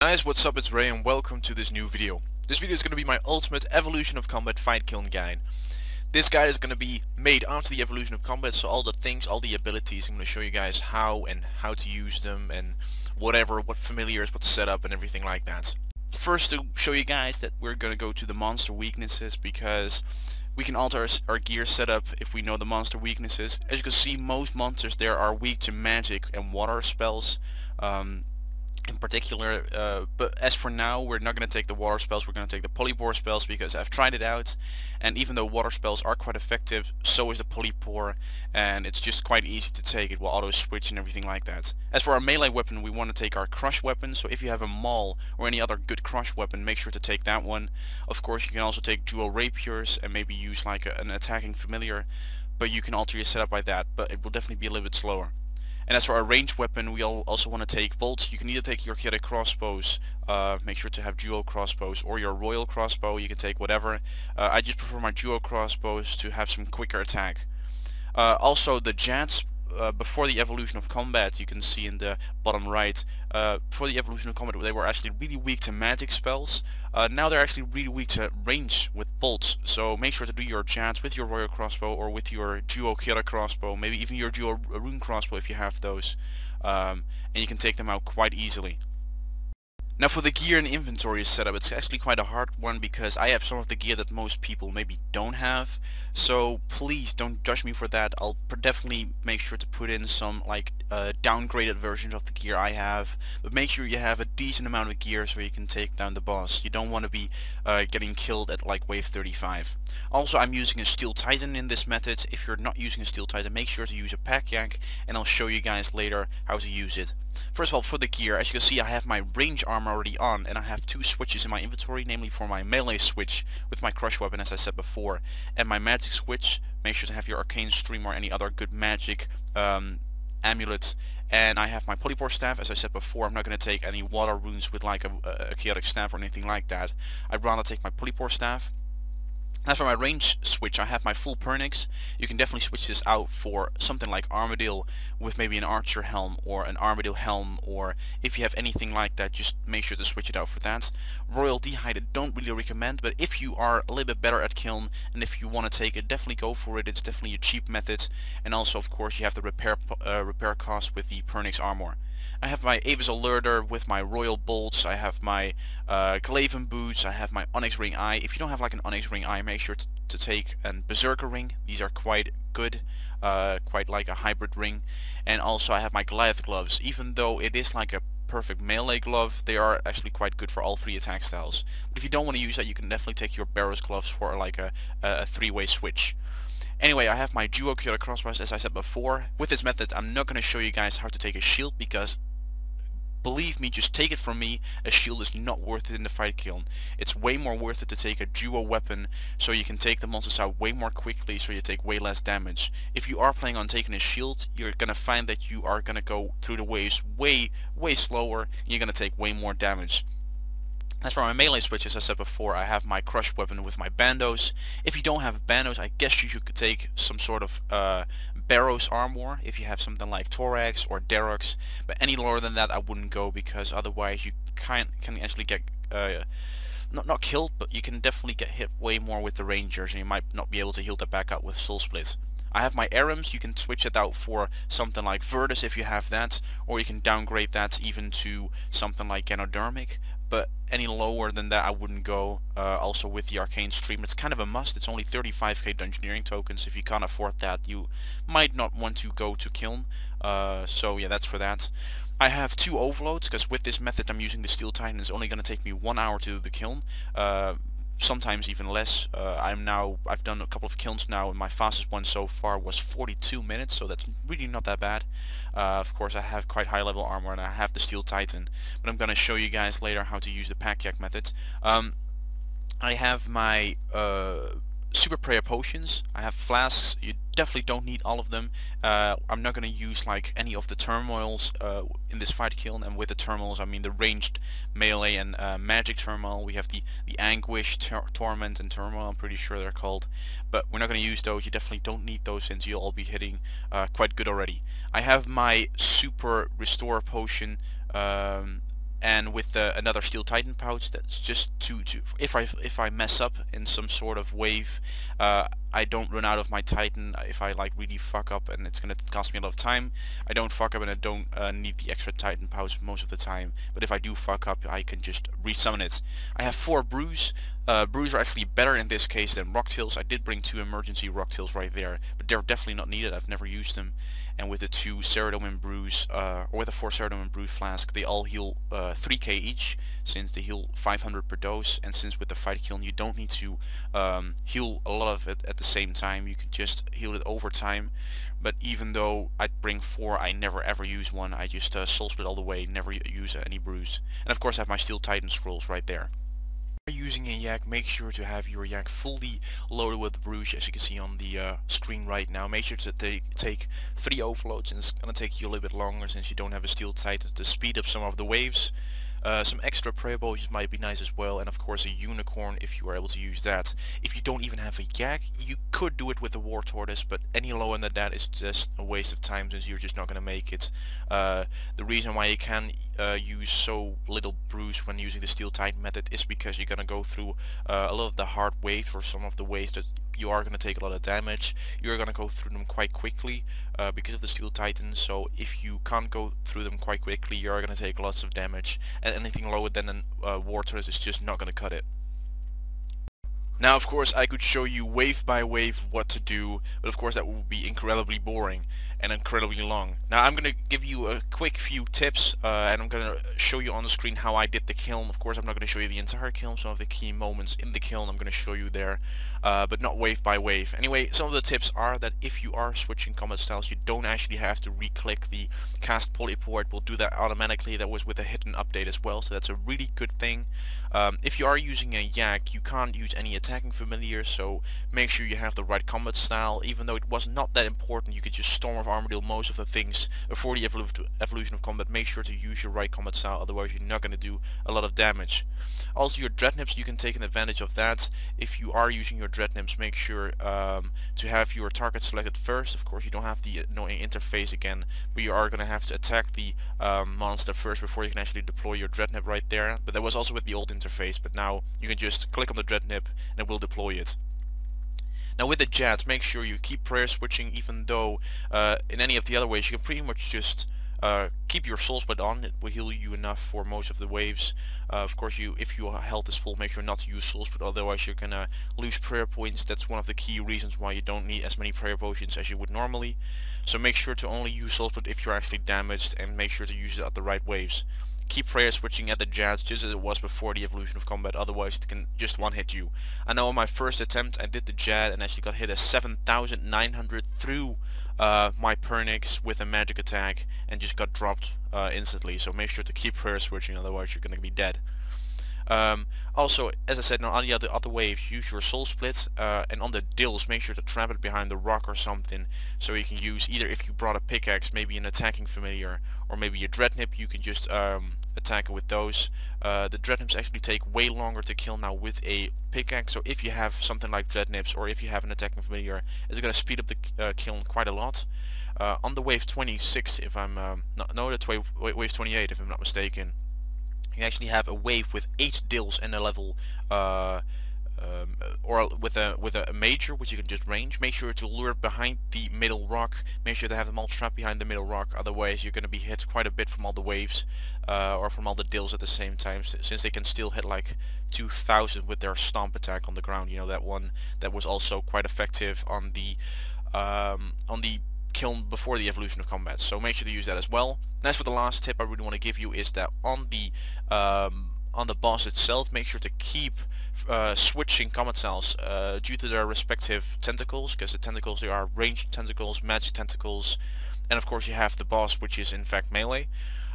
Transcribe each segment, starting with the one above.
Guys, what's up? It's Ray and welcome to this new video. This video is going to be my ultimate evolution of combat fight kiln guide. This guide is going to be made after the evolution of combat, so all the things, all the abilities, I'm going to show you guys how to use them and whatever, what familiars, what setup and everything like that. First, to show you guys that we're going to go to the monster weaknesses, because we can alter our gear setup if we know the monster weaknesses. As you can see, most monsters there are weak to magic and water spells. In particular, but as for now, we're not going to take the water spells, we're going to take the polybore spells, because I've tried it out, and even though water spells are quite effective, so is the polybore, and it's just quite easy to take. It will auto switch and everything like that. As for our melee weapon, we want to take our crush weapon, so if you have a maul or any other good crush weapon, make sure to take that one. Of course, you can also take dual rapiers and maybe use like an attacking familiar, but you can alter your setup by that, but it will definitely be a little bit slower. And as for our ranged weapon, we also want to take bolts. You can either take your chaotic crossbows, make sure to have dual crossbows, or your royal crossbow. You can take whatever. I just prefer my dual crossbows to have some quicker attack. Also, the jats, before the evolution of combat, you can see in the bottom right, before the evolution of combat they were actually really weak to magic spells. Now they're actually really weak to range with bolts, so make sure to do your jats with your royal crossbow or with your duo killer crossbow, maybe even your duo rune crossbow if you have those, and you can take them out quite easily. Now for the gear and inventory setup, it's actually quite a hard one because I have some of the gear that most people maybe don't have, so please don't judge me for that. I'll definitely make sure to put in some like downgraded versions of the gear I have, but make sure you have a decent amount of gear so you can take down the boss. You don't want to be getting killed at like wave 35. Also, I'm using a steel titan in this method. If you're not using a steel titan, make sure to use a pack yak, and I'll show you guys later how to use it. First of all, for the gear, as you can see, I have my range armor already on, and I have two switches in my inventory, namely for my melee switch with my crush weapon, as I said before, and my magic switch. Make sure to have your arcane stream or any other good magic amulet. And I have my polybore staff. As I said before, I'm not going to take any water runes with like a chaotic staff or anything like that. I'd rather take my polybore staff. As for my range switch, I have my full Pernix. You can definitely switch this out for something like Armadillo with maybe an archer helm or an Armadillo helm, or if you have anything like that, just make sure to switch it out for that. Royal Dehyde I don't really recommend, but if you are a little bit better at Kiln and if you want to take it, definitely go for it. It's definitely a cheap method, and also of course you have the repair cost with the Pernix armor. I have my Avis Alerter with my Royal Bolts, I have my Glaven Boots, I have my Onyx Ring Eye. If you don't have like an Onyx Ring Eye, make sure to take a Berserker Ring. These are quite good, quite like a hybrid ring. And also I have my Goliath Gloves. Even though it is like a perfect melee glove, they are actually quite good for all three attack styles. But if you don't want to use that, you can definitely take your Barrows Gloves for like a three-way switch. Anyway, I have my duo killer crossbows, as I said before. With this method, I'm not going to show you guys how to take a shield, because believe me, just take it from me, a shield is not worth it in the fight kiln. It's way more worth it to take a duo weapon, so you can take the monsters out way more quickly, so you take way less damage. If you are planning on taking a shield, you're gonna find that you are gonna go through the waves way slower, and you're gonna take way more damage. As for my melee switch, as I said before, I have my crush weapon with my bandos. If you don't have bandos, I guess you could take some sort of Barrows armor if you have something like Thorax or Derox, but any lower than that I wouldn't go, because otherwise you can actually get not killed, but you can definitely get hit way more with the rangers, and you might not be able to heal that back up with Soul Split. I have my Arams. You can switch it out for something like Virtus if you have that, or you can downgrade that even to something like Ganodermic, but any lower than that I wouldn't go. Also with the Arcane Stream, it's kind of a must. It's only 35k Dungeoneering tokens. If you can't afford that, you might not want to go to Kiln. So yeah, that's for that. I have two overloads, because with this method I'm using the Steel Titan. It's only going to take me 1 hour to do the Kiln. Sometimes even less. I've done a couple of kilns now, and my fastest one so far was 42 minutes, so that's really not that bad. Of course I have quite high level armor and I have the Steel Titan, but I'm gonna show you guys later how to use the pack yak method. I have my super prayer potions. I have flasks. You definitely don't need all of them. I'm not going to use like any of the turmoils in this fight kiln, and with the turmoils I mean the ranged melee and magic turmoil. We have the anguish, torment and turmoil, I'm pretty sure they're called, but we're not going to use those. You definitely don't need those, since you'll all be hitting quite good already. I have my super restore potion and with another steel titan pouch, that's just to if I mess up in some sort of wave, I don't run out of my titan. If I like really fuck up and it's gonna cost me a lot of time, I don't fuck up and I don't need the extra titan pouch most of the time. But if I do fuck up, I can just resummon it. I have 4 brews. Brews are actually better in this case than rocktails. I did bring 2 emergency rocktails right there, but they're definitely not needed. I've never used them. And with the 2 Ceradomin brews, or with the 4 Ceradomin brew flask, they all heal 3k each, since they heal 500 per dose. And since with the fight kiln you don't need to heal a lot of it at the same time, you could just heal it over time. But even though I bring 4, I never ever use one. I just soul split all the way, never use any brews. And of course I have my steel titan scrolls right there. Using a yak, make sure to have your yak fully loaded with brews, as you can see on the screen right now. Make sure to take 3 overloads, and it's gonna take you a little bit longer since you don't have a steel titan to speed up some of the waves. Some extra prayer potions might be nice as well, and of course a unicorn if you are able to use that. If you don't even have a yak, you could do it with the war tortoise, but any lower than that is just a waste of time since you're just not going to make it. The reason why you can use so little brews when using the steel titan method is because you're going to go through a lot of the hard waves, or some of the waves that you are going to take a lot of damage. You're going to go through them quite quickly because of the steel titan. So if you can't go through them quite quickly, you're going to take lots of damage, and anything lower than a war tortoise is just not going to cut it. Now of course I could show you wave by wave what to do, but of course that would be incredibly boring and incredibly long. Now I'm going to give you a quick few tips, and I'm going to show you on the screen how I did the kiln. Of course I'm not going to show you the entire kiln. Some of the key moments in the kiln I'm going to show you there, but not wave by wave. Anyway, some of the tips are that if you are switching combat styles, you don't actually have to re-click the cast polypore. It will do that automatically. That was with a hidden update as well, so that's a really good thing. If you are using a yak, you can't use any attacking familiar, so make sure you have the right combat style. Even though it was not that important, you could just Storm of Armadillo most of the things for the evolution of combat. Make sure to use your right combat style, otherwise you're not going to do a lot of damage. Also your dreadnips, you can take an advantage of that. If you are using your dreadnips, make sure to have your target selected first. Of course you don't have the annoying interface again, but you are going to have to attack the monster first before you can actually deploy your dreadnip right there. But that was also with the old interface, but now you can just click on the dreadnip and it will deploy it. Now with the jets, make sure you keep prayer switching, even though in any of the other ways you can pretty much just keep your soul split on. It will heal you enough for most of the waves. Of course, if your health is full, make sure not to use soul split, otherwise you're gonna lose prayer points. That's one of the key reasons why you don't need as many prayer potions as you would normally. So make sure to only use soul split if you're actually damaged, and make sure to use it at the right waves. Keep prayer switching at the jets just as it was before the evolution of combat, otherwise it can just one hit you. I know on my first attempt I did the jet and actually got hit a 7,900 through my Pernix with a magic attack and just got dropped instantly. So make sure to keep prayer switching, otherwise you're gonna be dead. Also, as I said, on the other waves, use your soul split, and on the dills, make sure to trap it behind the rock or something, so you can use either, if you brought a pickaxe, maybe an attacking familiar, or maybe a dreadnip, you can just attack it with those. The dreadnips actually take way longer to kill now with a pickaxe, so if you have something like dreadnips, or if you have an attacking familiar, it's going to speed up the kiln quite a lot. On the wave 26, if I'm no, that's wave 28 if I'm not mistaken. You actually have a wave with 8 dills and a level, or with a major, which you can just range. Make sure to lure behind the middle rock. Make sure to have them all trapped behind the middle rock, otherwise you're going to be hit quite a bit from all the waves, or from all the dills at the same time, since they can still hit like 2,000 with their stomp attack on the ground. You know, that one that was also quite effective on the kiln before the evolution of combat, so make sure to use that as well. And as for the last tip I really want to give you is that on the boss itself, make sure to keep switching combat styles due to their respective tentacles, because the tentacles, they are ranged tentacles, magic tentacles, and of course you have the boss, which is in fact melee.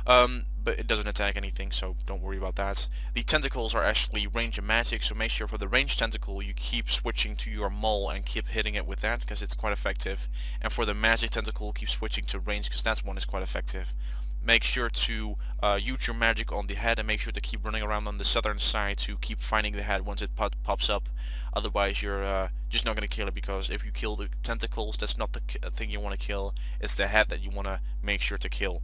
But it doesn't attack anything, so don't worry about that. The tentacles are actually range and magic, so make sure for the range tentacle you keep switching to your maul and keep hitting it with that, because it's quite effective. And for the magic tentacle, keep switching to range, because that one is quite effective. Make sure to use your magic on the head, and make sure to keep running around on the southern side to keep finding the head once it pops up. Otherwise you're just not going to kill it, because if you kill the tentacles, that's not the thing you want to kill. It's the head that you want to make sure to kill.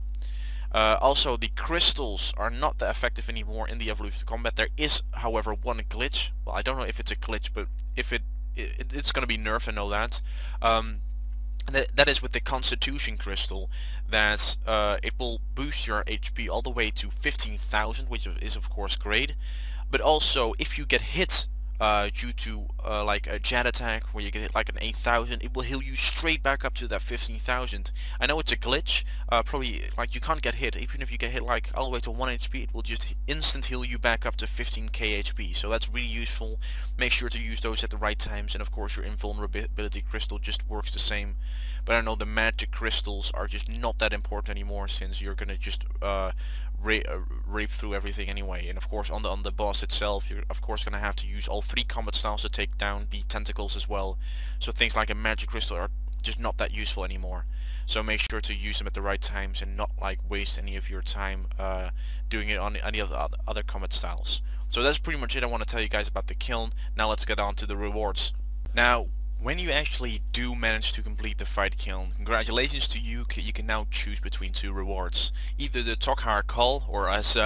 Also, the crystals are not that effective anymore in the evolution of combat. There is, however, one glitch. Well, I don't know if it's a glitch, but if it's going to be nerfed, I know that. That is with the Constitution crystal, that it will boost your HP all the way to 15,000, which is of course great. But also, if you get hit due to like a jet attack where you get hit like an 8,000, it will heal you straight back up to that 15,000. I know it's a glitch, probably like you can't get hit. Even if you get hit like all the way to 1 HP, it will just instant heal you back up to 15k HP. So that's really useful. Make sure to use those at the right times, and of course your invulnerability crystal just works the same. But I know the magic crystals are just not that important anymore, since you're gonna just rape through everything anyway. And of course on the boss itself, you're of course gonna have to use all 3 combat styles to take down the tentacles as well. So things like a magic crystal are just not that useful anymore. So make sure to use them at the right times and not like waste any of your time doing it on any of the other combat styles. So that's pretty much it I want to tell you guys about the kiln. Now let's get on to the rewards. Now, when you actually do manage to complete the fight kiln, congratulations to you. You can now choose between 2 rewards. Either the tokhaar-kal, or as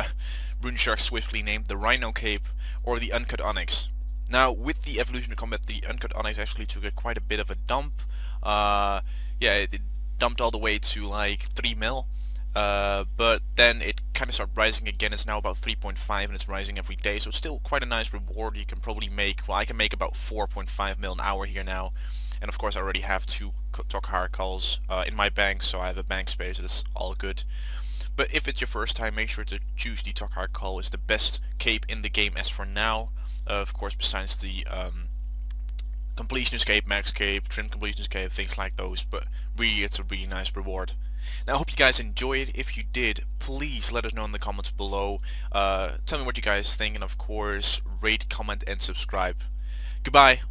Runescape swiftly named, the Rhino Cape, or the Uncut Onyx. Now, with the evolution of combat, the Uncut Onyx actually took quite a bit of a dump. Yeah, it dumped all the way to like 3 mil. But then it kind of started rising again. It's now about 3.5 and it's rising every day, so it's still quite a nice reward. You can probably make, well, I can make about 4.5 mil an hour here now, and of course I already have 2 tokhaar-kals in my bank, so I have a bank space. That's all good. But if it's your first time, make sure to choose the tokhaar-kal. It's the best cape in the game as for now, of course, besides the completionist cape, max cape, trim completionist cape, things like those. But really, it's a really nice reward. Now I hope you guys enjoyed. If you did, please let us know in the comments below. Tell me what you guys think, and of course rate, comment and subscribe. Goodbye.